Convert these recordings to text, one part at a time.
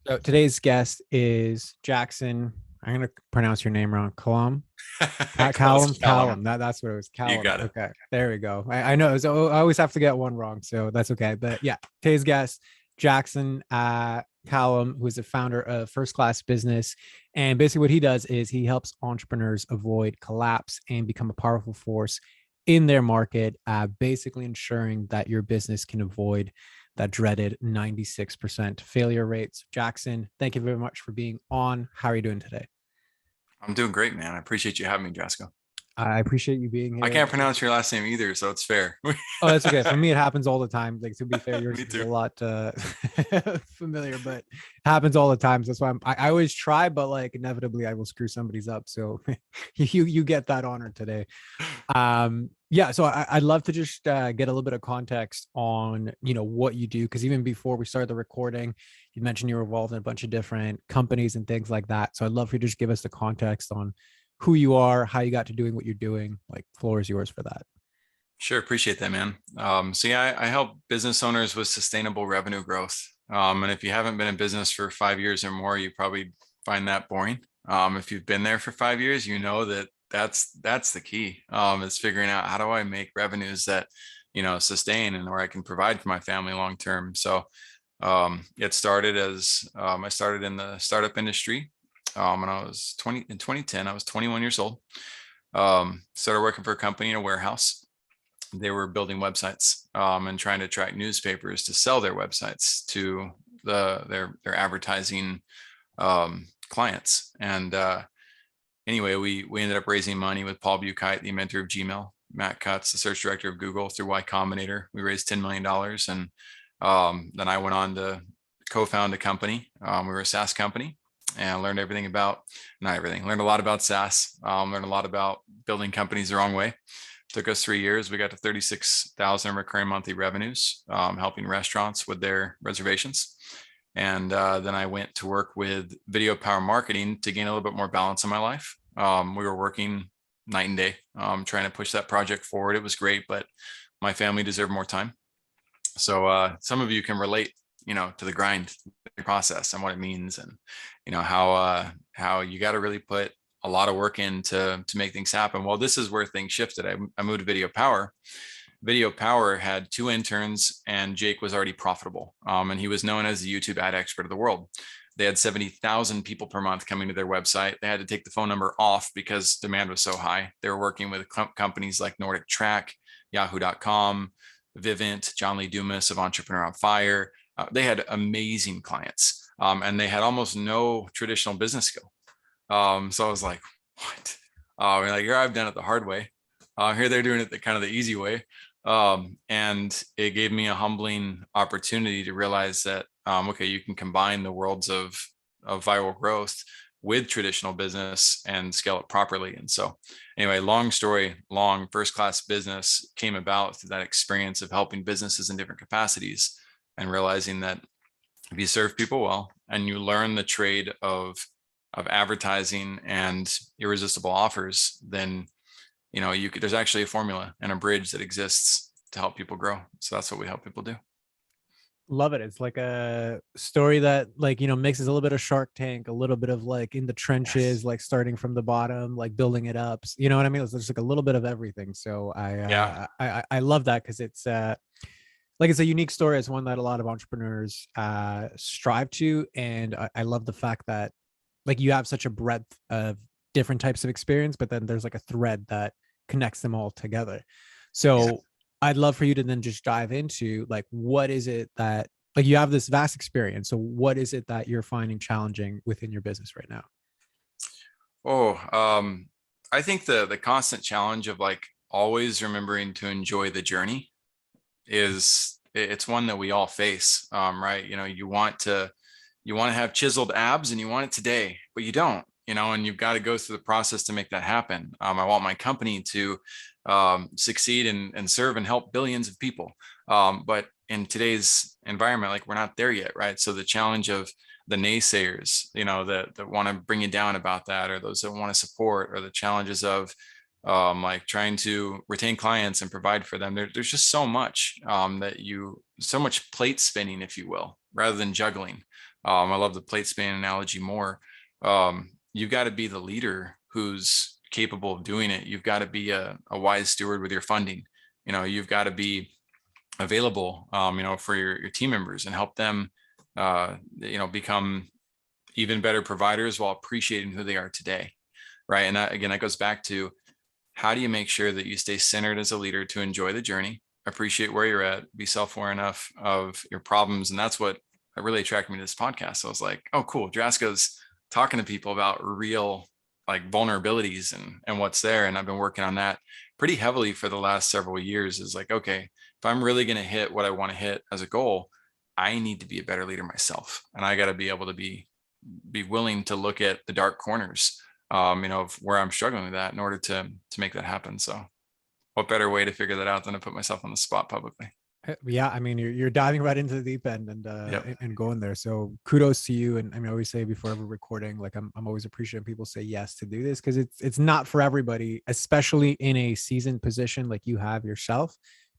So today's guest is Jackson. I'm gonna pronounce your name wrong. Calame, Close, Callum. Calum. That's what it was. You Callum. got it. Okay, there we go. I know. So I always have to get one wrong, so that's okay. But yeah, today's guest, Jackson Callum, who is the founder of First Class Business, and basically what he does is he helps entrepreneurs avoid collapse and become a powerful force in their market, basically ensuring that your business can avoid that dreaded 96% failure rates. Jackson, thank you very much for being on. How are you doing today? I'm doing great, man. I appreciate you having me, Jasco. I appreciate you being I here. can't pronounce your last name either, so it's fair. Oh, that's okay. For me, it happens all the time. Like to be fair, yours Me is a too. lot familiar, but it happens all the time. So that's why I always try, but like inevitably I will screw somebody's up. So you get that honor today. Yeah, so I'd love to just get a little bit of context on what you do, because even before we started the recording, you mentioned you were involved in a bunch of different companies and things like that. So I'd love for you to just give us the context on who you are, how you got to doing what you're doing. Like, floor is yours for that. Sure, appreciate that, man. So yeah, I help business owners with sustainable revenue growth. And if you haven't been in business for 5 years or more, you probably find that boring. If you've been there for 5 years, you know that that's the key. Is figuring out how do I make revenues that sustain and where I can provide for my family long term. So it started as I started in the startup industry when I was 20 in 2010. I was 21 years old. Started working for a company in a warehouse. They were building websites and trying to attract newspapers to sell their websites to their advertising clients. And anyway, we ended up raising money with Paul Buchheit, the inventor of Gmail, Matt Cutts, the search director of Google, through Y Combinator. We raised $10 million, and then I went on to co-found a company. We were a SaaS company, and I learned everything about, not everything, learned a lot about SaaS, learned a lot about building companies the wrong way. Took us 3 years. We got to 36,000 recurring monthly revenues, helping restaurants with their reservations. And then I went to work with Video Power Marketing to gain a little bit more balance in my life. We were working night and day, trying to push that project forward. It was great, but my family deserved more time. So some of you can relate, to the grind process and what it means, and how you got to really put a lot of work in to make things happen. Well, this is where things shifted. I moved to Video Power. Video Power had 2 interns, and Jake was already profitable. And he was known as the YouTube ad expert of the world. They had 70,000 people per month coming to their website. They had to take the phone number off because demand was so high. They were working with companies like Nordic Track, Yahoo.com, Vivint, John Lee Dumas of Entrepreneur on Fire. They had amazing clients, and they had almost no traditional business skill. So I was like, what? Like, here I've done it the hard way. Here they're doing it the kind of the easy way. And it gave me a humbling opportunity to realize that, okay, you can combine the worlds of viral growth with traditional business and scale it properly. And so anyway, long story long, First Class Business came about through that experience of helping businesses in different capacities and realizing that if you serve people well and you learn the trade of advertising and irresistible offers, then there's actually a formula and a bridge that exists to help people grow. So that's what we help people do. Love it. It's like a story that mixes a little bit of Shark Tank, a little bit of like in the trenches, Yes. like starting from the bottom, like building it up. You know what I mean? It's just like a little bit of everything. So Yeah. I love that, because it's like it's a unique story. It's one that a lot of entrepreneurs strive to, and I love the fact that like you have such a breadth of different types of experience, but then there's like a thread that connects them all together. Yeah. So I'd love for you to then just dive into like, what is it that, like, you have this vast experience. So what is it that you're finding challenging within your business right now? Oh, I think the constant challenge of like always remembering to enjoy the journey it's one that we all face. Right. You want to have chiseled abs and you want it today, but you don't, and you've got to go through the process to make that happen. I want my company to succeed and serve and help billions of people. But in today's environment, like, we're not there yet, right? So the challenge of the naysayers, that want to bring you down about that, or those that want to support, or the challenges of like trying to retain clients and provide for them. There's just so much so much plate spinning, if you will, rather than juggling. I love the plate spinning analogy more. You've got to be the leader who's capable of doing it. You've got to be a wise steward with your funding. You've got to be available, for your team members and help them, become even better providers while appreciating who they are today. Right. And that goes back to, how do you make sure that you stay centered as a leader to enjoy the journey, appreciate where you're at, be self-aware enough of your problems? And that's what really attracted me to this podcast. So I was like, oh, cool. Drasko's talking to people about real like vulnerabilities and what's there. And I've been working on that pretty heavily for the last several years. Is like, okay, if I'm really going to hit what I want to hit as a goal, I need to be a better leader myself. And I got to be able to be willing to look at the dark corners, of where I'm struggling with that in order to make that happen. So what better way to figure that out than to put myself on the spot publicly? Yeah, I mean, you're diving right into the deep end Yep. and going there. So kudos to you. And I mean, I always say before every recording, like I'm always appreciating people say yes to do this, because it's not for everybody, especially in a seasoned position like you have yourself,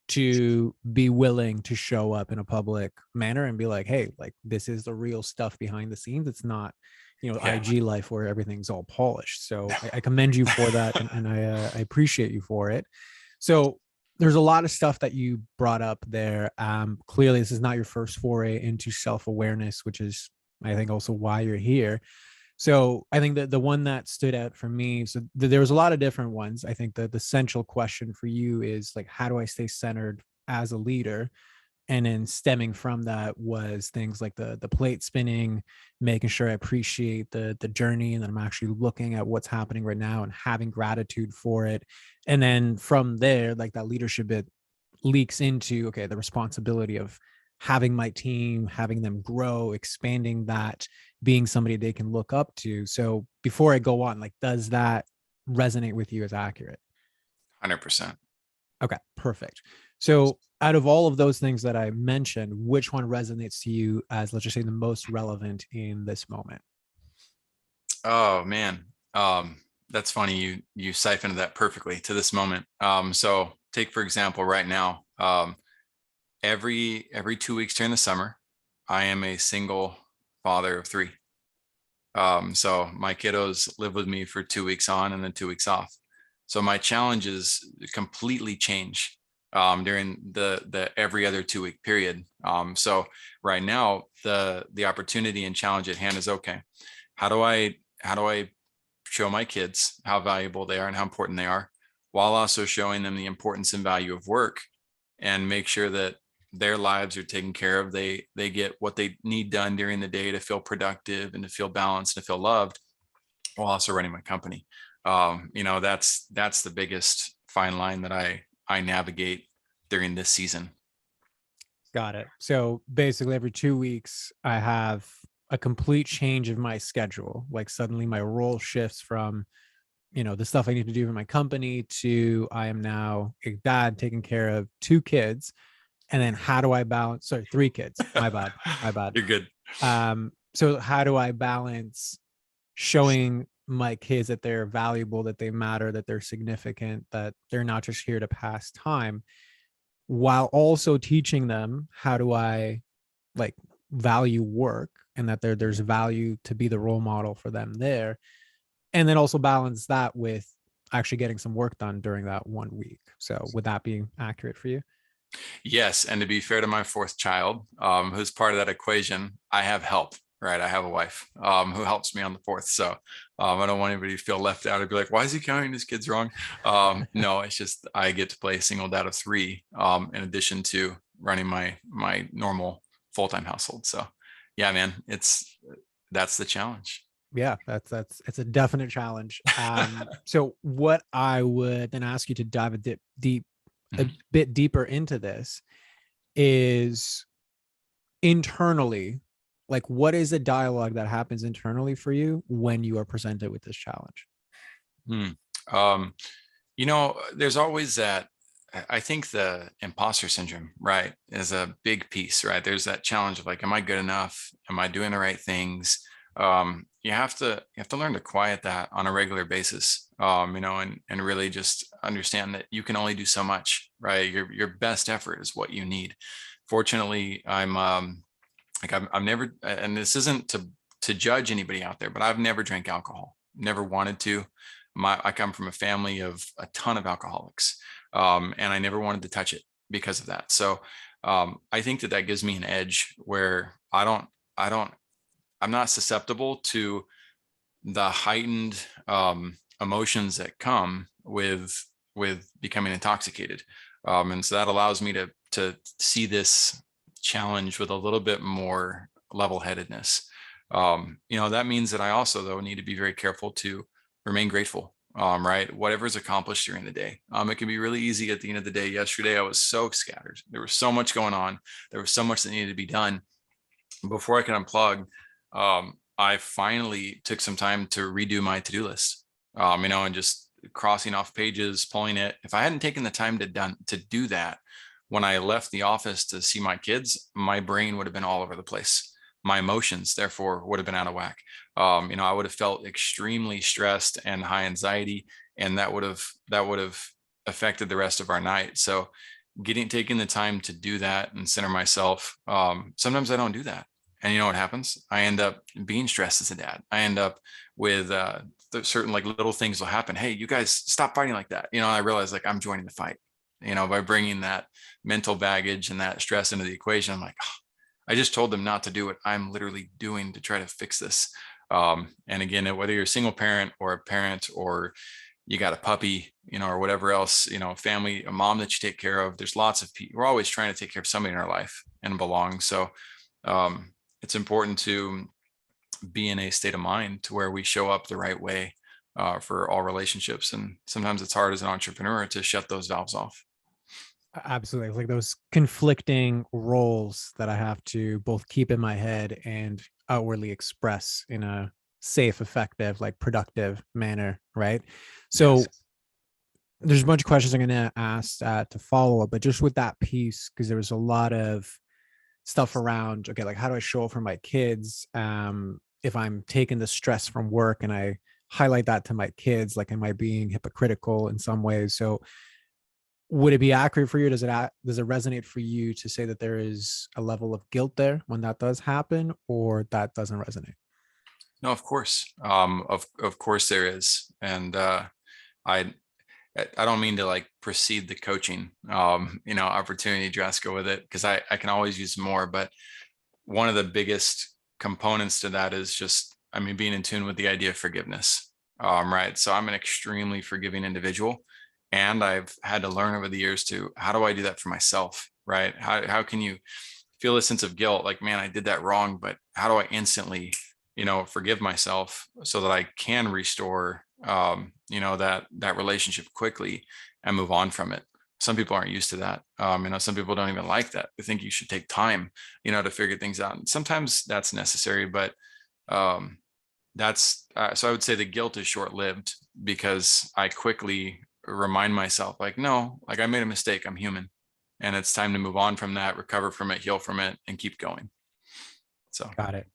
to be willing to show up in a public manner and be like, hey, like this is the real stuff behind the scenes. It's not, Yeah. IG life where everything's all polished. So I commend you for that, and I appreciate you for it. So there's a lot of stuff that you brought up there. Clearly, this is not your first foray into self-awareness, which is, I think, also why you're here. So I think that the one that stood out for me, so there was a lot of different ones. I think that the central question for you is like, how do I stay centered as a leader? And then stemming from that was things like the plate spinning, making sure I appreciate the journey, and that I'm actually looking at what's happening right now and having gratitude for it. And then from there, like that leadership bit leaks into, okay, the responsibility of having my team, having them grow, expanding that, being somebody they can look up to. So before I go on, like, does that resonate with you as accurate? 100%. Okay, perfect. So out of all of those things that I mentioned, which one resonates to you as, let's just say, the most relevant in this moment? Oh man. That's funny. You siphoned that perfectly to this moment. So take, for example, right now, every 2 weeks during the summer, I am a single father of three. So my kiddos live with me for 2 weeks on and then 2 weeks off. So my challenges completely change during the every other 2 week period. So right now, the opportunity and challenge at hand is, okay, how do I show my kids how valuable they are and how important they are, while also showing them the importance and value of work, and make sure that their lives are taken care of. They get what they need done during the day to feel productive and to feel balanced and to feel loved, while also running my company. That's the biggest fine line that I navigate during this season. Got it. So basically, every 2 weeks, I have a complete change of my schedule. Like suddenly my role shifts from, the stuff I need to do for my company to I am now a dad taking care of two kids. And then how do I balance? Sorry, three kids. My bad. My bad. You're good. So how do I balance showing my kids that they're valuable, that they matter, that they're significant, that they're not just here to pass time, while also teaching them how do I like value work, and that there's value to be the role model for them there, and then also balance that with actually getting some work done during that 1 week. So would that be accurate for you? Yes, and to be fair to my fourth child, who's part of that equation, I have help. Right, I have a wife who helps me on the fourth. So I don't want anybody to feel left out. I'd be like, why is he counting his kids wrong? No, it's just I get to play a single dad of three, in addition to running my normal full-time household. So yeah, man, that's the challenge. Yeah, that's it's a definite challenge. So what I would then ask you to dive a Mhm. bit deeper into this is internally, like what is the dialogue that happens internally for you when you are presented with this challenge? Hmm. Um, there's always that. I think the imposter syndrome, right, is a big piece, right? There's that challenge of like, am I good enough? Am I doing the right things? You have to learn to quiet that on a regular basis, and really just understand that you can only do so much, right? Your best effort is what you need. Fortunately, like I've never, and this isn't to judge anybody out there, but I've never drank alcohol, never wanted to. I come from a family of a ton of alcoholics, and I never wanted to touch it because of that. So I think that gives me an edge where I don't, I'm not susceptible to the heightened emotions that come with becoming intoxicated, and so that allows me to see this challenge with a little bit more level-headedness. That means that I also, though, need to be very careful to remain grateful. Right, whatever's accomplished during the day. It can be really easy at the end of the day. Yesterday, I was so scattered. There was so much going on. There was so much that needed to be done. Before I could unplug, I finally took some time to redo my to-do list. And just crossing off pages, pulling it. If I hadn't taken the time to do that when I left the office to see my kids, my brain would have been all over the place. My emotions, therefore, would have been out of whack. I would have felt extremely stressed and high anxiety, and that would have affected the rest of our night. So, taking the time to do that and center myself. Sometimes I don't do that, and you know what happens? I end up being stressed as a dad. I end up with certain like little things will happen. Hey, you guys stop fighting like that. I realize like I'm joining the fight. By bringing that mental baggage and that stress into the equation, I'm like, oh, I just told them not to do what I'm literally doing to try to fix this. And again, whether you're a single parent or a parent, or you got a puppy, or whatever else, family, a mom that you take care of, there's lots of people. We're always trying to take care of somebody in our life and belong. So it's important to be in a state of mind to where we show up the right way for all relationships. And sometimes it's hard as an entrepreneur to shut those valves off. Absolutely. It's like those conflicting roles that I have to both keep in my head and outwardly express in a safe, effective, like productive manner. Right. Yes. So there's a bunch of questions I'm going to ask to follow up, but just with that piece, because there was a lot of stuff around, okay, like how do I show up for my kids? If I'm taking the stress from work and I highlight that to my kids, like, am I being hypocritical in some ways? So would it be accurate for you? Does it resonate for you to say that there is a level of guilt there when that does happen, or that doesn't resonate? No, of course. Of course there is. And I I don't mean to like precede the coaching opportunity, Jessica, with it, because I can always use more. But one of the biggest components to that is just, being in tune with the idea of forgiveness. Right. So I'm an extremely forgiving individual. And I've had to learn over the years to, how do I do that for myself? Right. How can you feel a sense of guilt? Like, man, I did that wrong, but how do I instantly, forgive myself so that I can restore, that relationship quickly and move on from it. Some people aren't used to that. Some people don't even like that. They think you should take time, to figure things out. And sometimes that's necessary, but um, so I would say the guilt is short lived, because I quickly remind myself, like, no, like I made a mistake. I'm human, and it's time to move on from that, recover from it, heal from it, and keep going. So, Got it.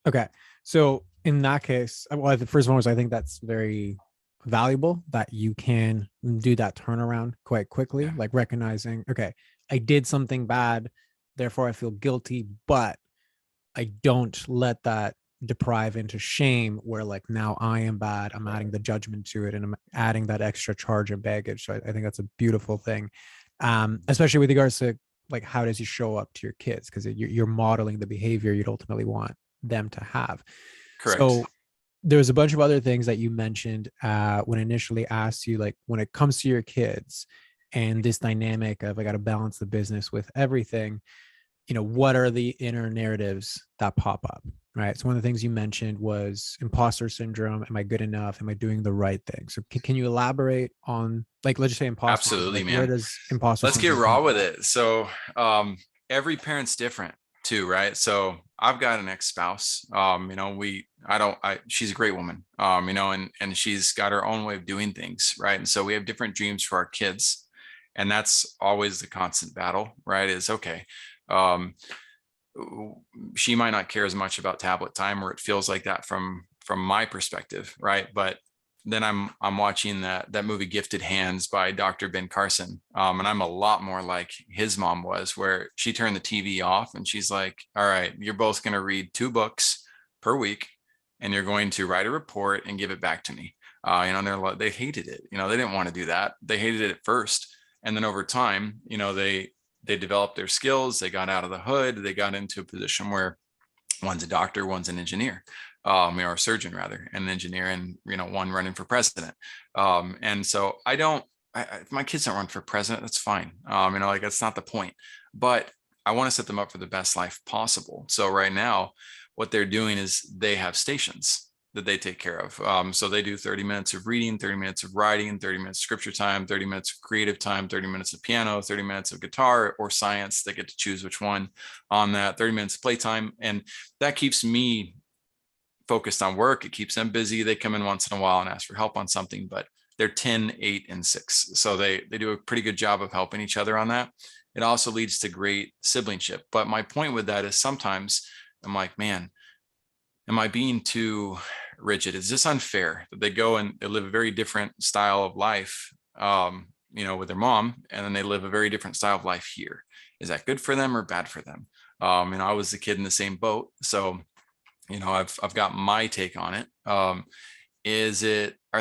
Okay. So in that case, well, the first one was, I think that's very valuable that you can do that turnaround quite quickly, yeah, like recognizing, okay, I did something bad, therefore I feel guilty, but I don't let that deprive into shame where like now I am bad. I'm adding the judgment to it and I'm adding that extra charge and baggage. So I think that's a beautiful thing. Especially with regards to like how does you show up to your kids, because you're modeling the behavior you'd ultimately want them to have. correct. So there's a bunch of other things that you mentioned when I initially asked you, like when it comes to your kids and this dynamic of I got to balance the business with everything, what are the inner narratives that pop up, right? So one of the things you mentioned was imposter syndrome. Am I good enough? Am I doing the right thing? So can you elaborate on, like, let's just say imposter syndrome, Absolutely, like where man. does imposter Let's get syndrome raw come with from? it. So, every parent's different too, right? So I've got an ex-spouse. She's a great woman. And she's got her own way of doing things, right? And so we have different dreams for our kids, and that's always the constant battle, right? Is okay. Um, she might not care as much about tablet time, or it feels like that from my perspective, right? But then I'm watching that movie Gifted Hands by Dr. Ben Carson. And I'm a lot more like his mom was, where she turned the TV off and she's like, all right, you're both going to read 2 books per week and you're going to write a report and give it back to me. And they hated it. They didn't want to do that. They hated it at first. And then over time, they developed their skills. They got out of the hood. They got into a position where one's a doctor, one's an engineer, or a surgeon rather, an engineer, and one running for president. And so if my kids don't run for president, that's fine. Like that's not the point. But I want to set them up for the best life possible. So right now, what they're doing is they have stations that they take care of. So they do 30 minutes of reading, 30 minutes of writing, 30 minutes of scripture time, 30 minutes of creative time, 30 minutes of piano, 30 minutes of guitar or science. They get to choose which one on that, 30 minutes of playtime. And that keeps me focused on work. It keeps them busy. They come in once in a while and ask for help on something, but they're 10, 8, and 6. So they do a pretty good job of helping each other on that. It also leads to great siblingship. But my point with that is sometimes I'm like, man, am I being too rigid? Is this unfair that they go and they live a very different style of life, with their mom, and then they live a very different style of life here? Is that good for them or bad for them? I was the kid in the same boat. So, I've got my take on it. Are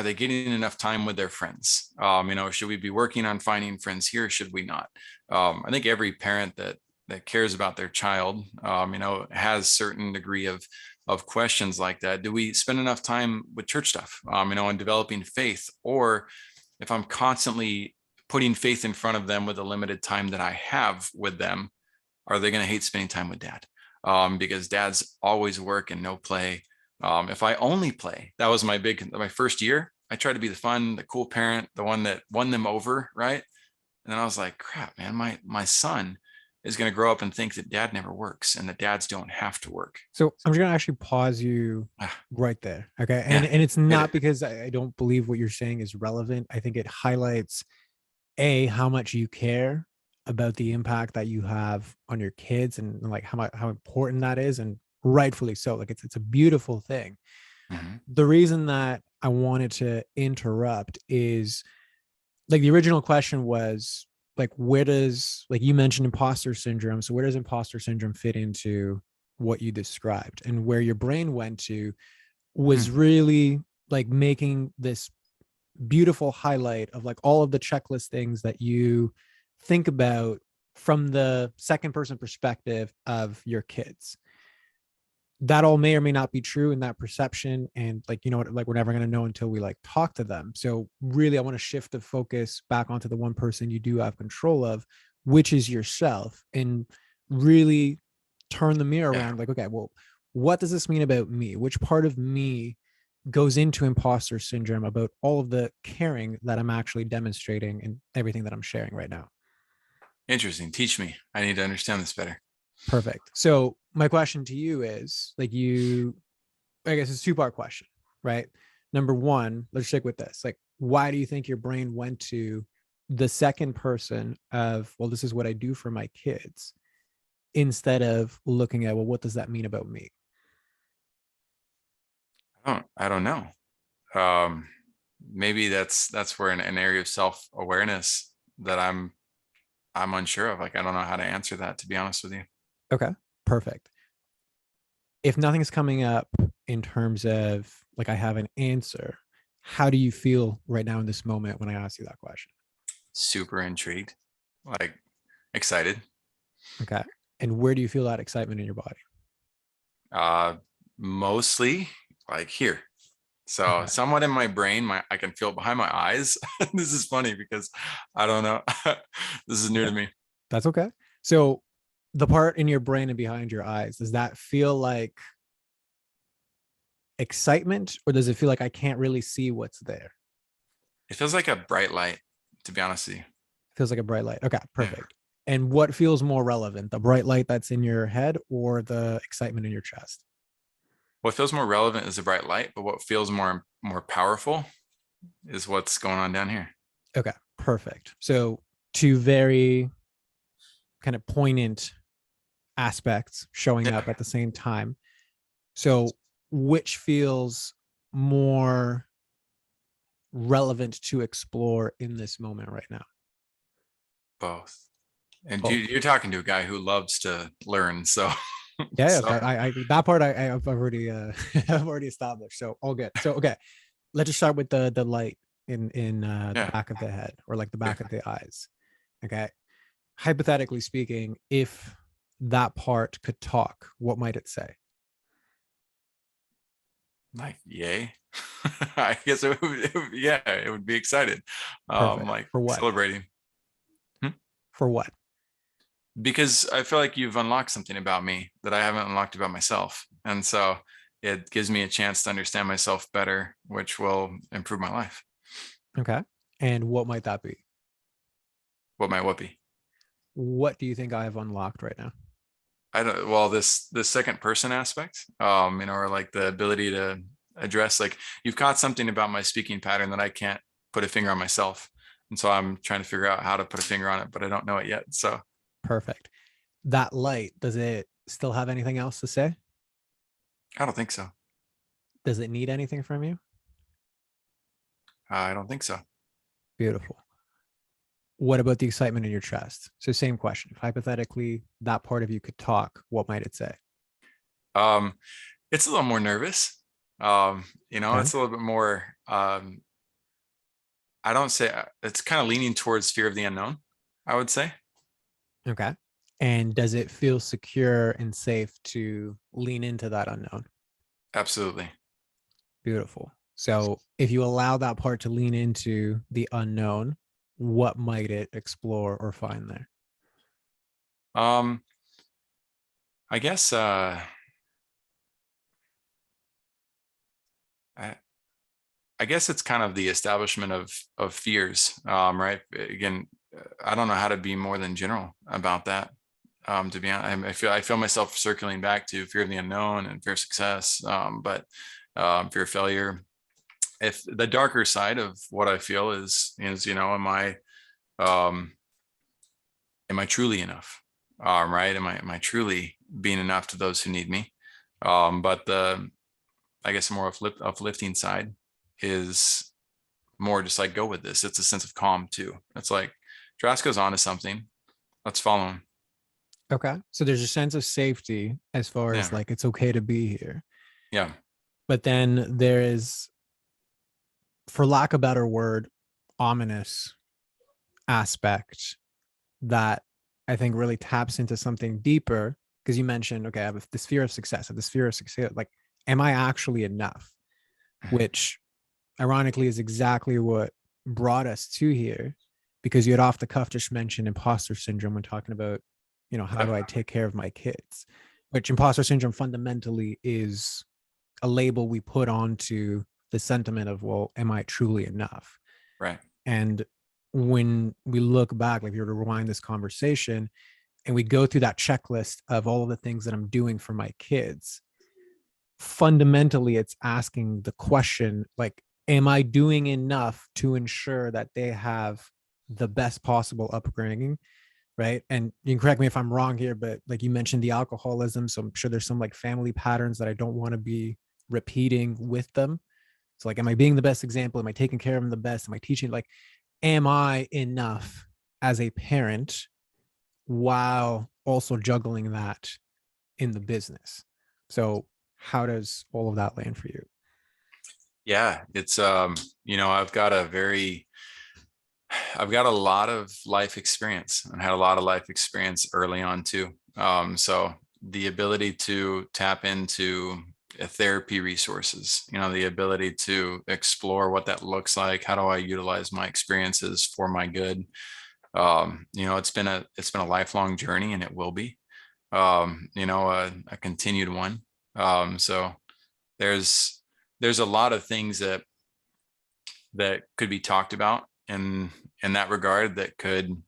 they getting enough time with their friends? Should we be working on finding friends here? Should we not? I think every parent that cares about their child, has certain degree of questions like that. Do we spend enough time with church stuff, and developing faith? Or if I'm constantly putting faith in front of them with the limited time that I have with them, are they going to hate spending time with dad? Because dad's always work and no play. If I only play, that was my first year. I tried to be the fun, the cool parent, the one that won them over, right? And then I was like, crap, man, my son is going to grow up and think that dad never works and that dads don't have to work. So I'm just going to actually pause you right there. Okay. And it's not because I don't believe what you're saying is relevant. I think it highlights how much you care about the impact that you have on your kids and like how important that is. And rightfully so. Like it's a beautiful thing. Mm-hmm. The reason that I wanted to interrupt is like the original question was like, where does, like you mentioned imposter syndrome. So where does imposter syndrome fit into what you described? And where your brain went to was really like making this beautiful highlight of like all of the checklist things that you think about from the second person perspective of your kids. That all may or may not be true in that perception. And like, like we're never going to know until we like talk to them. So really, I want to shift the focus back onto the one person you do have control of, which is yourself, and really turn the mirror around. Like, okay, well, what does this mean about me? Which part of me goes into imposter syndrome about all of the caring that I'm actually demonstrating and everything that I'm sharing right now? Interesting. Teach me. I need to understand this better. Perfect. So my question to you is like I guess it's a 2-part question, right? Number one, let's stick with this. Like, why do you think your brain went to the second person of, well, this is what I do for my kids, instead of looking at, well, what does that mean about me? I don't know. Maybe that's where an area of self-awareness that I'm unsure of. Like, I don't know how to answer that, to be honest with you. Okay, perfect. If nothing's coming up in terms of like I have an answer, how do you feel right now in this moment when I ask you that question? Super intrigued, like excited. Okay. And where do you feel that excitement in your body? Mostly like here. So somewhat in my brain, I can feel it behind my eyes. This is funny because I don't know. This is new to me. That's okay. So the part in your brain and behind your eyes, does that feel like excitement, or does it feel like I can't really see what's there? It feels like a bright light, to be honest with you. It feels like a bright light. Okay, perfect. Yeah. And what feels more relevant, the bright light that's in your head or the excitement in your chest? What feels more relevant is the bright light, but what feels more powerful is what's going on down here. Okay, perfect. So 2 very kind of poignant aspects showing up at the same time. So which feels more relevant to explore in this moment right now? Both. And Both. you're talking to a guy who loves to learn. So, Yeah, so okay. I that part I've already I've already established. So all good. So okay, let's just start with the light in the yeah. back of the head, or like the Okay. back of the eyes. Okay. Hypothetically speaking, if that part could talk, what might it say? Like, yay. I guess yeah, it would be excited. Perfect. Like For what? celebrating. Hmm? For what? Because I feel like you've unlocked something about me that I haven't unlocked about myself. And so it gives me a chance to understand myself better, which will improve my life. Okay. And what might that be? What might what be? What do you think I have unlocked right now? I don't, well, this second person aspect, or like the ability to address, like, you've caught something about my speaking pattern that I can't put a finger on myself. And so I'm trying to figure out how to put a finger on it, but I don't know it yet. So Perfect. That light, does it still have anything else to say? I don't think so. Does it need anything from you? I don't think so. Beautiful. What about the excitement in your chest? So same question. If hypothetically that part of you could talk, what might it say? Um, it's a little more nervous. Okay. It's a little bit more, I don't say it's kind of leaning towards fear of the unknown, I would say. Okay. And does it feel secure and safe to lean into that unknown? Absolutely. Beautiful. So if you allow that part to lean into the unknown, what might it explore or find there? Um, I guess I, I guess it's kind of the establishment of fears, right? Again, I don't know how to be more than general about that. To be honest, I feel myself circling back to fear of the unknown and fear of success, but fear of failure. If the darker side of what I feel is um, am I truly enough? Right? Am I truly being enough to those who need me? But the I guess more uplifting side is more just like, go with this. It's a sense of calm too. It's like Drasco's onto something. Let's follow him. Okay. So there's a sense of safety as far as Yeah. like it's okay to be here. Yeah. But then there is, for lack of a better word, ominous aspect that I think really taps into something deeper. Because you mentioned, okay, I have this fear of success, I have this fear of success. Like, am I actually enough? Which ironically is exactly what brought us to here, because you had off the cuff just mentioned imposter syndrome when talking about, how do Yep. I take care of my kids? Which imposter syndrome fundamentally is a label we put onto the sentiment of, well, am I truly enough? Right. And when we look back, like if you were to rewind this conversation and we go through that checklist of all of the things that I'm doing for my kids, fundamentally it's asking the question, like, am I doing enough to ensure that they have the best possible upbringing? Right. And you can correct me if I'm wrong here, but like you mentioned the alcoholism, so I'm sure there's some like family patterns that I don't want to be repeating with them. So like, am I being the best example? Am I taking care of them the best? Am I teaching? Like, am I enough as a parent while also juggling that in the business? So how does all of that land for you? Yeah. It's I've got a lot of life experience and had a lot of life experience early on too. So the ability to tap into therapy resources, the ability to explore what that looks like. How do I utilize my experiences for my good? It's been a lifelong journey, and it will be, a continued one. So there's there's a lot of things that could be talked about in that regard, that could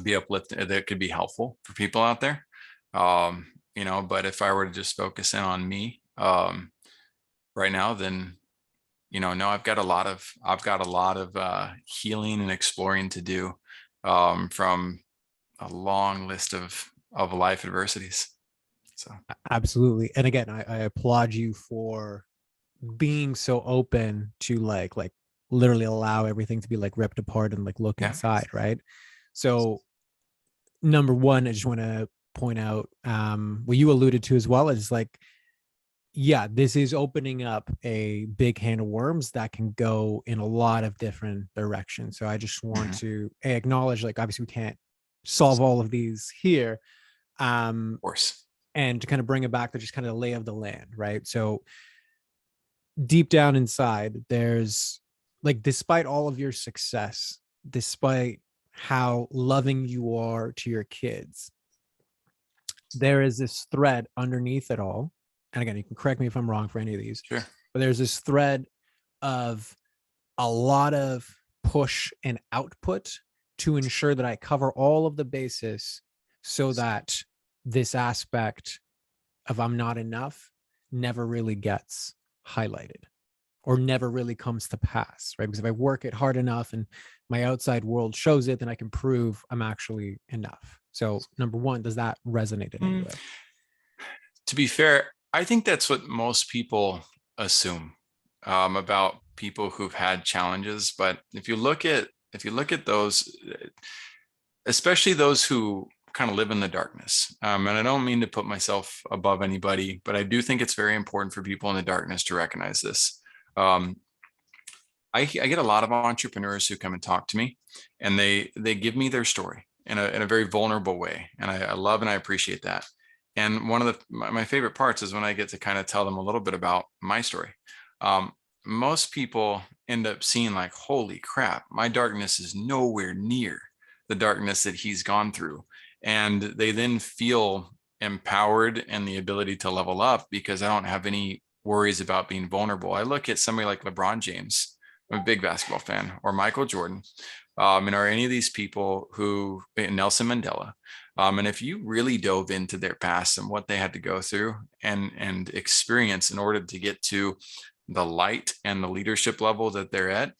be uplifted, that could be helpful for people out there. But if I were to just focus in on me right now, then no, I've got a lot of healing and exploring to do, from a long list of life adversities. So Absolutely. And again, I applaud you for being so open to like literally allow everything to be like ripped apart and like look Yeah. inside, right? So number one, I just want to point out what you alluded to as well, is like, yeah, this is opening up a big can of worms that can go in a lot of different directions. So I just want Mhm. Of to acknowledge, like, obviously we can't solve all of these here. course. And to kind of bring it back to just kind of the lay of the land, right? So deep down inside, there's like, despite all of your success, despite how loving you are to your kids, there is this thread underneath it all. And again, you can correct me if I'm wrong for any of these, Sure. but there's this thread of a lot of push and output to ensure that I cover all of the bases so that this aspect of I'm not enough never really gets highlighted or never really comes to pass, right? Because if I work it hard enough and my outside world shows it, then I can prove I'm actually enough. So number one, does that resonate in any Mm, way? To be fair, I think that's what most people assume about people who've had challenges. But if you look at those, especially those who kind of live in the darkness, and I don't mean to put myself above anybody, but I do think it's very important for people in the darkness to recognize this. Um, I get a lot of entrepreneurs who come and talk to me, and they give me their story in a very vulnerable way, and I love and I appreciate that. And one of my favorite parts is when I get to kind of tell them a little bit about my story. Um, Most people end up seeing like, holy crap, my darkness is nowhere near the darkness that he's gone through, and they then feel empowered and the ability to level up because I don't have any worries about being vulnerable. I look at somebody like LeBron James. I'm a big basketball fan, or Michael Jordan, and are any of these people who Nelson Mandela. And if you really dove into their past and what they had to go through and experience in order to get to the light and the leadership level that they're at,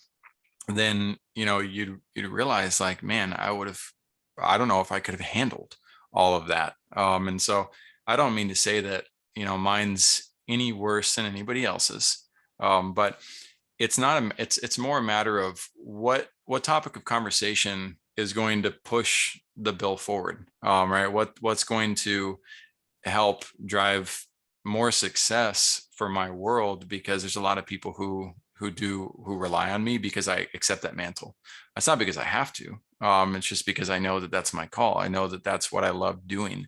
then you'd realize like, man, I don't know if I could have handled all of that. And so I don't mean to say that mine's any worse than anybody else's, but it's not it's more a matter of what topic of conversation is going to push the bill forward, right? What's going to help drive more success for my world, because there's a lot of people who rely on me because I accept that mantle. That's not because I have to. It's just because I know that that's my call. I know that that's what I love doing.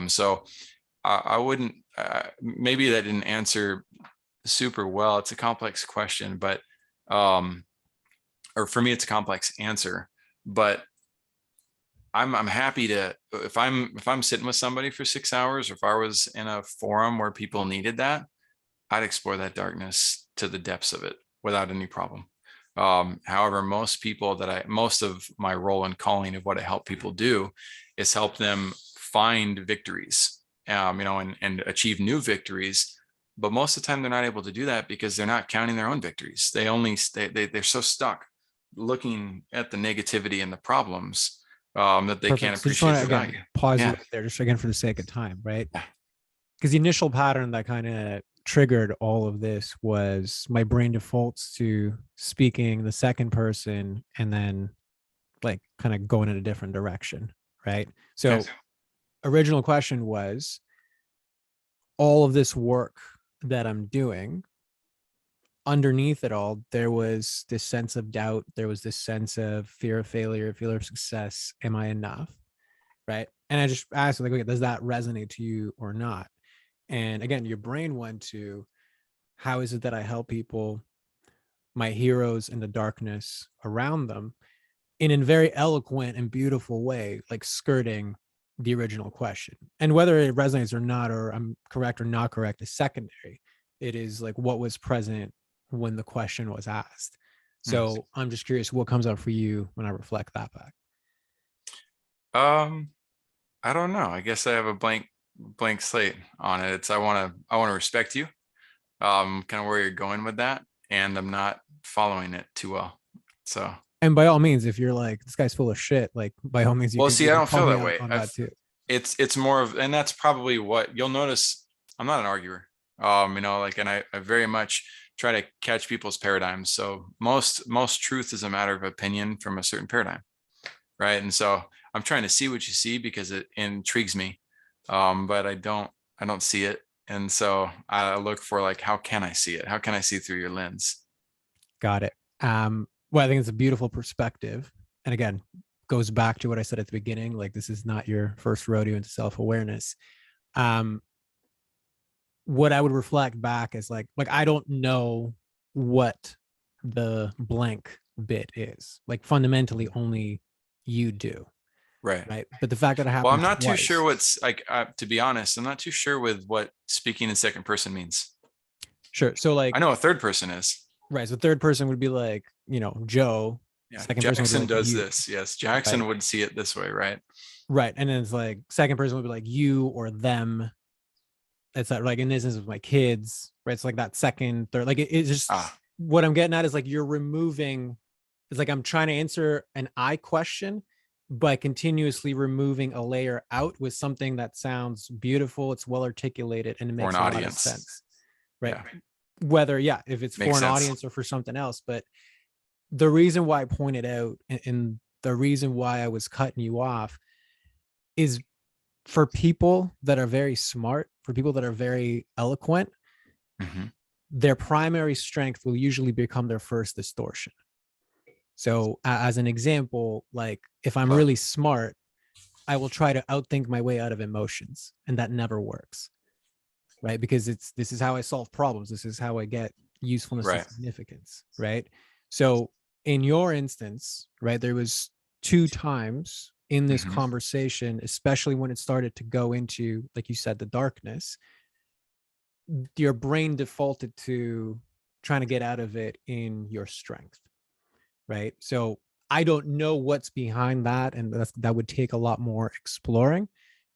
So I wouldn't. Maybe that didn't answer super well. It's a complex question, but or for me, it's a complex answer. But I'm happy to, if I'm sitting with somebody for 6 hours, or if I was in a forum where people needed that, I'd explore that darkness to the depths of it without any problem. However, most of my role and calling of what I help people do is help them find victories, and achieve new victories. But most of the time, they're not able to do that because they're not counting their own victories. They're so stuck looking at the negativity and the problems, that they can't Perfect. So just want appreciate to the again value. pause you Yeah. right there, just again for the sake of time, right? Yeah. Because the initial pattern that kind of triggered all of this was my brain defaults to speaking the second person and then like kind of going in a different direction, right? Okay. So original question was, all of this work that I'm doing, underneath it all, there was this sense of doubt. There was this sense of fear of failure, fear of success. Am I enough? Right. And I just asked, like, okay, does that resonate to you or not? And again, your brain went to, how is it that I help people, my heroes in the darkness around them, in a very eloquent and beautiful way, like skirting the original question. And whether it resonates or not, or I'm correct or not correct, is secondary. It is like what was present when the question was asked. Hmm. So I'm just curious, what comes up for you when I reflect that back? Um, I don't know. I guess I have a blank slate on it. It's I want to respect you, kind of where you're going with that, and I'm not following it too well. So, And by all means, if you're like, this guy's full of shit, like by all means, well, you see, I can don't call feel me that out way. on that too. It's more of, and that's probably what you'll notice. I'm not an arguer. Like, and I very much try to catch people's paradigms. So most truth is a matter of opinion from a certain paradigm, right? And so I'm trying to see what you see because it intrigues me, but I don't see it. And so I look for like, how can I see it? How can I see through your lens? Got it. Well, I think it's a beautiful perspective. And again, goes back to what I said at the beginning, like this is not your first rodeo into self-awareness. What I would reflect back is like I don't know what the blank bit is. Like fundamentally only you do. Right. Right. But the fact that it Well, I'm happened not too sure twice. what's like, to be honest, I'm not too sure with what speaking in second person means. Sure. So like, I know a third person is. right. So third person would be like, Joe. Yeah. Second person would be Jackson like does you. this. Yes. Jackson Right. would see it this way. Right. Right. And then it's like second person would be like you or them. It's that like in this instance with my kids, right? It's like that second, third, like it's just Ah, what I'm getting at is like you're removing, it's like I'm trying to answer an I question by continuously removing a layer out with something that sounds beautiful, it's well articulated, and it for makes an a lot of audience. sense. Right. Yeah. Whether, if it's for Makes an sense. audience or for something else. But the reason why I pointed out and the reason why I was cutting you off is for people that are very smart, for people that are very eloquent, Mm-hmm. their primary strength will usually become their first distortion. So, as an example, like if I'm Love really it. smart, I will try to outthink my way out of emotions, and that never works, right? Because this is how I solve problems. This is how I get usefulness and Right. significance, right? So, in your instance, right, there was two times in this Mm-hmm. conversation, especially when it started to go into, like you said, the darkness, your brain defaulted to trying to get out of it in your strength, right? So I don't know what's behind that, and that would take a lot more exploring.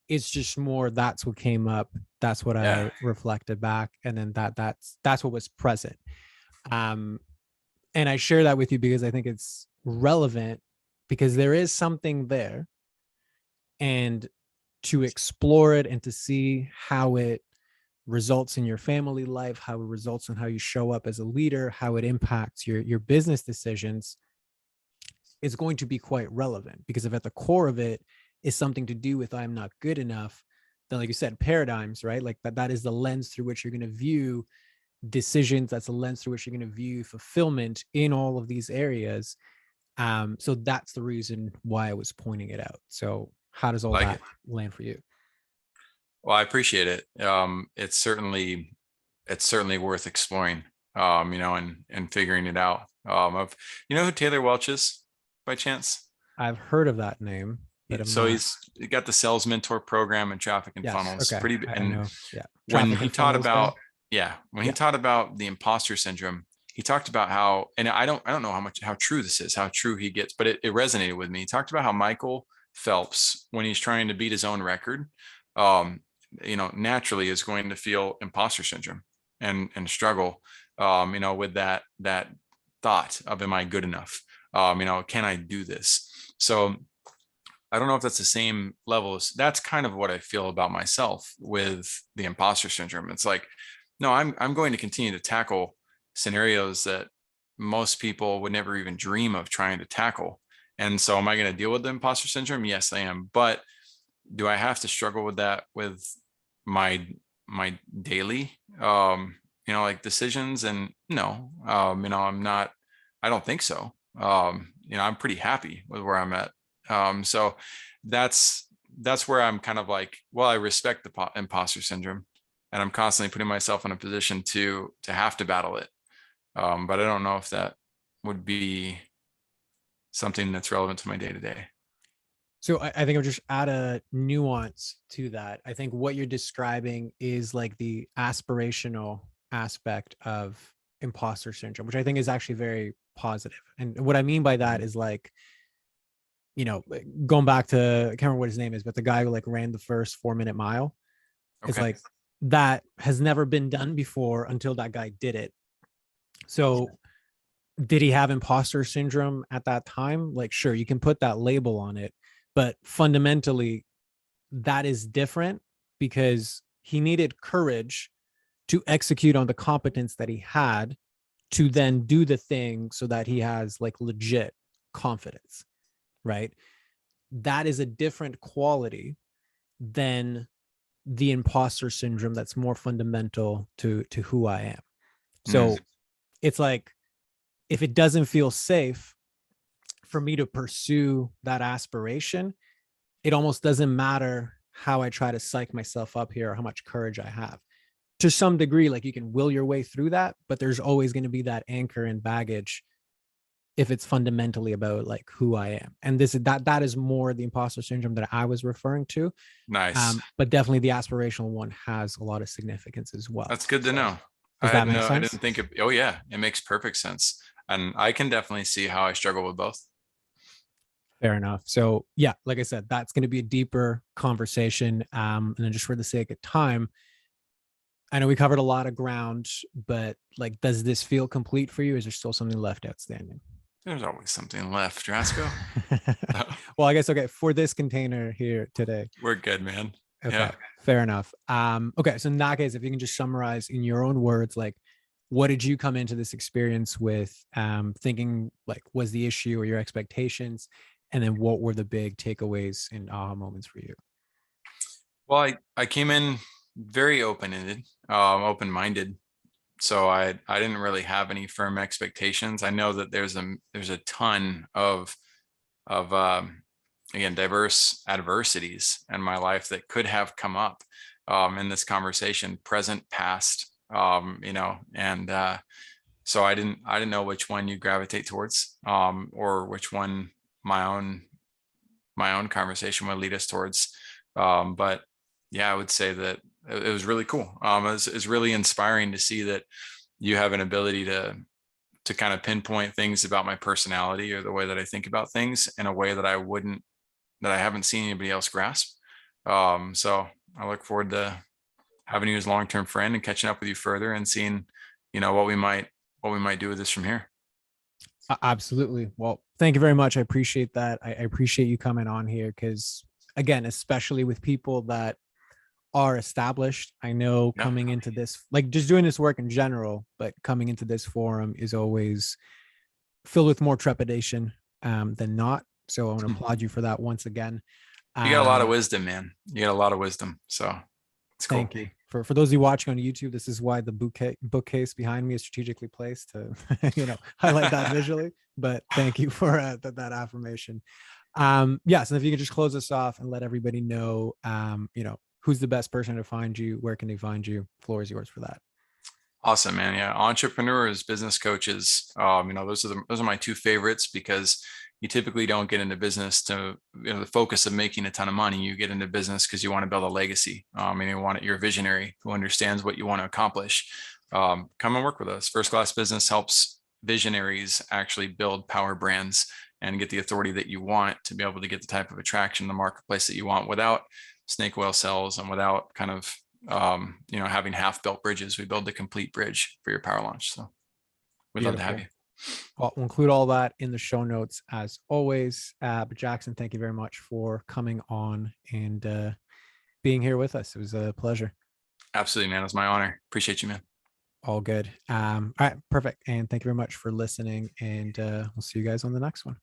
It's just more that's what came up, that's what Yeah. I reflected back, and then that's what was present. um and I share that with you because I think it's relevant, because there is something there, and to explore it and to see how it results in your family life, how it results in how you show up as a leader, how it impacts your business decisions, is going to be quite relevant. Because if at the core of it is something to do with I'm not good enough, then like you said, paradigms, right? Like that is the lens through which you're going to view decisions. That's the lens through which you're going to view fulfillment in all of these areas. So that's the reason why I was pointing it out. So how does all Like that it. land for you? Well, I appreciate it. It's certainly worth exploring, and figuring it out. Of, you know who Taylor Welch is by chance? I've heard of that name, but I'm So not. he's got the sales mentor program and traffic and Yes. funnels Okay. pretty, I and know. Yeah. when Traffic he and taught funnels guy. about, yeah, when he Yeah. taught about the imposter syndrome, he talked about how, and I don't know how true this is, how true he gets, but it resonated with me. He talked about how Michael Phelps, when he's trying to beat his own record, um, naturally is going to feel imposter syndrome and struggle, with that thought of, am I good enough? Can I do this? So I don't know if that's the same level as, that's kind of what I feel about myself with the imposter syndrome. It's like, no, I'm going to continue to tackle scenarios that most people would never even dream of trying to tackle. And so am I going to deal with the imposter syndrome? Yes, I am. But do I have to struggle with that with my daily like decisions? And no, I'm not, I don't think so. I'm pretty happy with where I'm at. So that's where I'm kind of like, well, I respect the imposter syndrome, and I'm constantly putting myself in a position to have to battle it. But I don't know if that would be something that's relevant to my day to day. So I think I'll just add a nuance to that. I think what you're describing is like the aspirational aspect of imposter syndrome, which I think is actually very positive. And what I mean by that is like, going back to, I can't remember what his name is, but the guy who like ran the first 4 minute mile, it's Okay. like that has never been done before until that guy did it. So did he have imposter syndrome at that time? Like, sure, you can put that label on it, but fundamentally, that is different because he needed courage to execute on the competence that he had to then do the thing so that he has like legit confidence, right? That is a different quality than the imposter syndrome that's more fundamental to who I am. So it's like, if it doesn't feel safe for me to pursue that aspiration, it almost doesn't matter how I try to psych myself up here or how much courage I have. To some degree, like you can will your way through that, but there's always going to be that anchor and baggage if it's fundamentally about like who I am. And that is more the imposter syndrome that I was referring to. Nice. But definitely the aspirational one has a lot of significance as well. That's good to know. Does that make sense? I didn't think of, oh yeah, it makes perfect sense. And I can definitely see how I struggle with both. Fair enough. So yeah, like I said, that's going to be a deeper conversation. And then just for the sake of time, I know we covered a lot of ground, but like, does this feel complete for you? Is there still something left outstanding? There's always something left, Rasco. Well, I guess, okay, for this container here today. We're good, man. Okay, Yeah. fair enough. Okay, so in that case, if you can just summarize in your own words, like, what did you come into this experience with thinking, like, was the issue or your expectations? And then what were the big takeaways and aha moments for you? Well, I came in very open-ended, open-minded. So I didn't really have any firm expectations. I know that there's a ton of again, diverse adversities in my life that could have come up in this conversation, present, past, and so I didn't know which one you gravitate towards, or which one my own conversation would lead us towards. But yeah, I would say that it was really cool. It's really inspiring to see that you have an ability to kind of pinpoint things about my personality or the way that I think about things in a way that I haven't seen anybody else grasp. So I look forward to having you as a long-term friend and catching up with you further and seeing, what we might do with this from here. Absolutely. Well, thank you very much. I appreciate that. I appreciate you coming on here because, again, especially with people that are established, I know coming into this, like just doing this work in general, but coming into this forum is always filled with more trepidation than not. So I want to applaud you for that once again. You got a lot of wisdom, man. You got a lot of wisdom. So it's cool. Thank you. For those of you watching on YouTube, this is why the bookcase behind me is strategically placed to, highlight that visually. But thank you for that affirmation. Yes, and if you could just close us off and let everybody know, who's the best person to find you, where can they find you? Floor is yours for that. Awesome, man. Yeah, entrepreneurs, business coaches. Those are my two favorites because you typically don't get into business to the focus of making a ton of money. You get into business because you want to build a legacy. And you're a visionary who understands what you want to accomplish. Come and work with us. First Class Business helps visionaries actually build power brands and get the authority that you want to be able to get the type of attraction in the marketplace that you want without snake oil sales and without kind of having half-built bridges. We build the complete bridge for your power launch. So we'd love to have you. Well, we'll include all that in the show notes as always. But Jackson, thank you very much for coming on and being here with us. It was a pleasure. Absolutely, man. It was my honor. Appreciate you, man. All good. All right, perfect. And thank you very much for listening. And we'll see you guys on the next one.